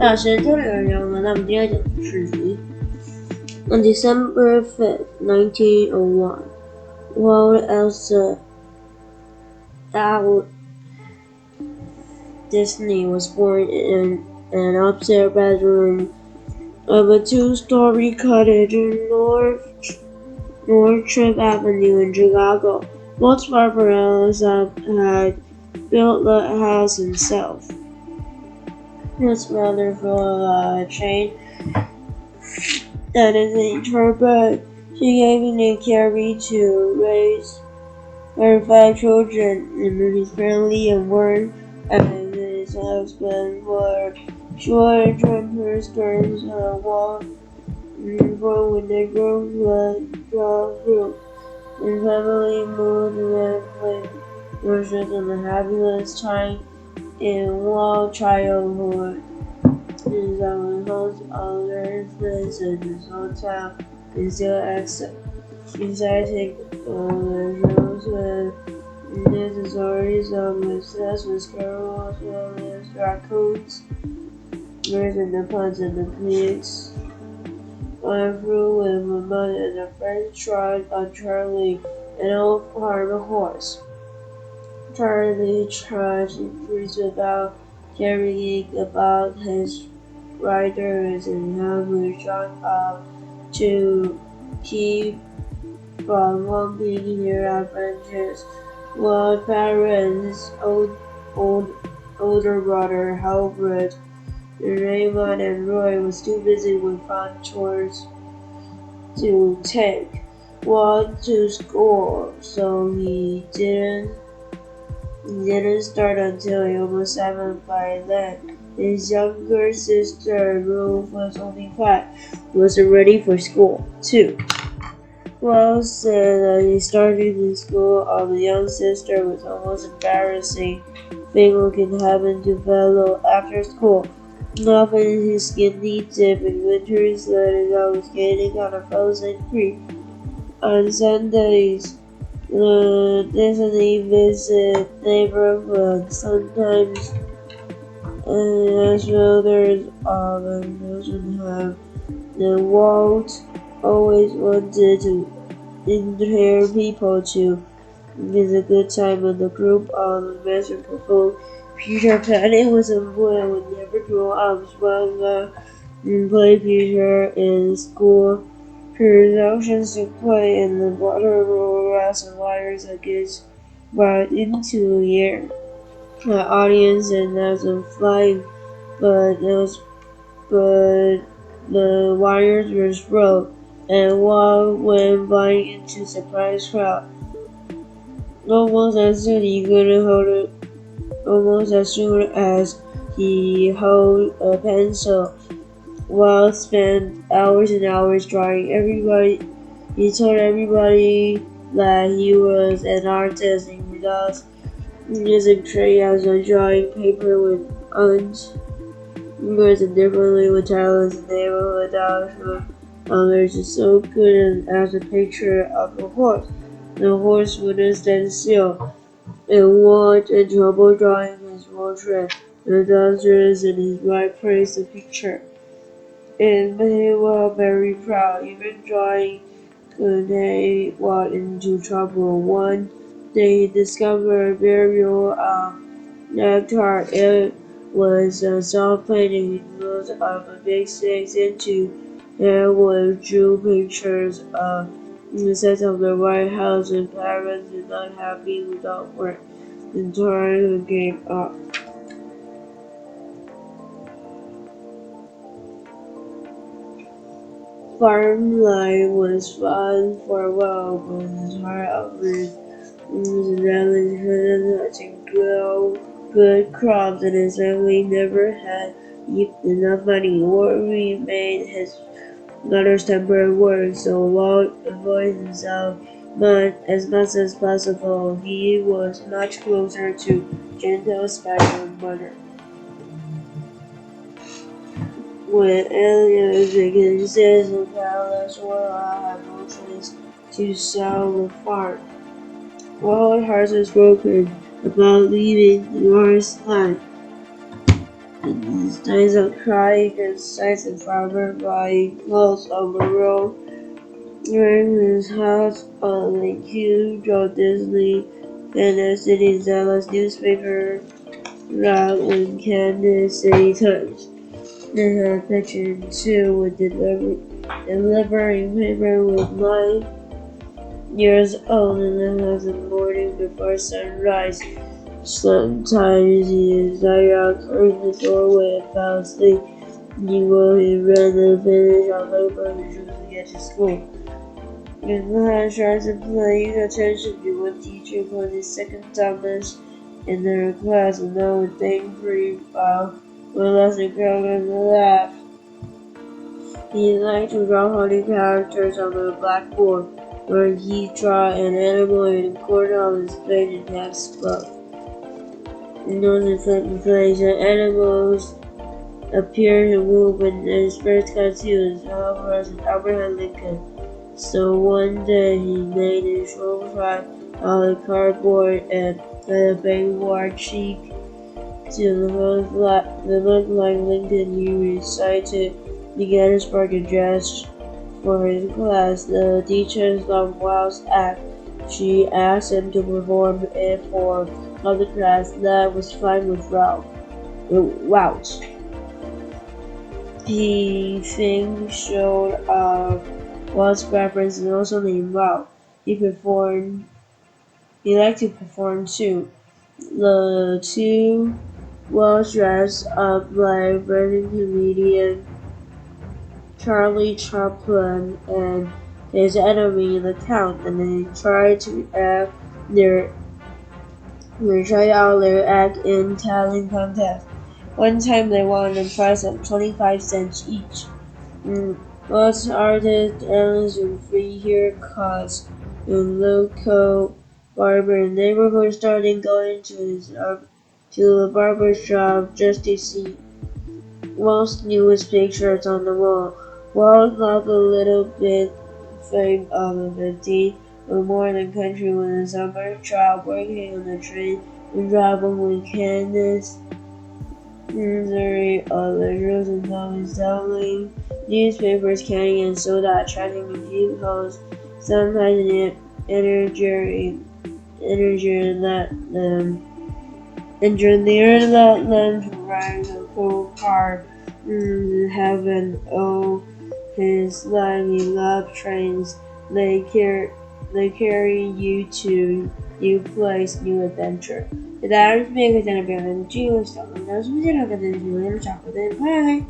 大师这里人了，那么今天讲的是 On December 5th, 1901, Walt Disney was born in an upstairs bedroom of a two-story cottage in North Track Avenue in Chicago. Walt's father had built the house himself. His mother flew a chain that is her bed. She gave him a carry to raise her 5 children, and his family and work, and his husband were short jumper skirts Walt for when the girls would draw through. His family moved and played versions of the happiness time in Walt childhood. His house, other friends, and his hometown is still exciting shows and his stories of success with squirrels, rabbits, raccoons, birds, and the puns and the pigs. Went through with my mother and a friend trod on Charlie, an old farm horse. Charlie trudged trees without caring about his riders and how we shot up to keep from bumping their adventures. While parents, older brother Halbert, Raymond, and Roy was too busy with fun chores to take Walt to school, so he didn't start until he was 7 by then. His younger sister, Ruth, was only 5, wasn't ready for school, too. Walt said that he started in school of the young sister was almost embarrassing thing what can happen to fellow after school. Often his skinny dip in winter sledding out skating on a frozen creek. On Sundays, Disney visit neighborhood sometimes, as well others doesn't have. The Walt always wanted to inspire people to visit a good time, and the group of the master performed Peter Pan. It was a boy I would never grow up when play Peter in school. Productions took place in the water grass and wires against brought into the air. The audience and as a flying, but the wires were broke, and Walt went flying into surprise crowd. Almost as soon as he held a pencil, Walt spent hours and hours drawing everybody. He told everybody that he was an artist and he does using crayons and drawing paper with words and differently with talents in the neighborhood others is so good as a picture of a horse. The horse wouldn't stand still and Walt in trouble drawing his portrait. The doctors and his wife praised the picture. It made Walt very proud. Even drawing could take Walt into trouble. One day he discovered a burial of nectar. It was a soft painting he moved of a big sticks into there with drew pictures of the set of the White House, and parents did not happy without work. The time gave up. Farm life was fun for a while, but his heart often was rallied to grow good crops, and his family never had enough money. War made his mother's temper worse, so Walt avoided himself as much as possible. He was much closer to gentle Spider Mother. When aliens and citizens palace Walt had no choice to sell the farm. Walt's heart was broken about leaving North's land. His days of crying and sights and farmer buying clothes on the road. Wearing his house on the huge Walt Disney and the city zealous newspaper route when Kansas City Times. They had picture too with delivering paper with 9 years old in the house in the morning before sunrise. Sometimes he is out in the doorway and fell asleep. While he ran the finish on paper and shoes to get to school. His class tries to paying attention to one teacher for the second Thomas in their class and now would think pretty while one lesson crowd and laugh. He liked to draw funny characters on the blackboard, where he draw an animal in a corner of his plate and half spoke. In those certain places, animals appeared to move in his first cartoons, however, as Abraham Lincoln. So one day he made a show try out of cardboard and had a big white cheek to look like Lincoln. He recited the Gettysburg Address for his class. The teacher loved Wild's act. She asked him to perform it for other class. That was fine with Walt. He thinks showed Walt's preference and also named Walt. He liked to perform too. The two was dressed up like British comedian Charlie Chaplin and his enemy, the Count, and they tried out their act in talent contest. One time they won a prize of 25 cents each. Most artists analysts with free haircuts in local barber neighborhood started going to the barber shop just to see Walt's newest pictures on the wall. Walt loved a little bit fame of the 15, but more than country when a summer child working on the train and driving with Kansas, Missouri, other girls and boys selling newspapers, candy, and soda, attracting a few hosts, sometimes an energy that them to ride a cool car heaven. Oh, his life he loved trains. They carry you to new place, new adventure. 大家是每个在那边的，只有小的，但是不见得跟着你们找的，拜。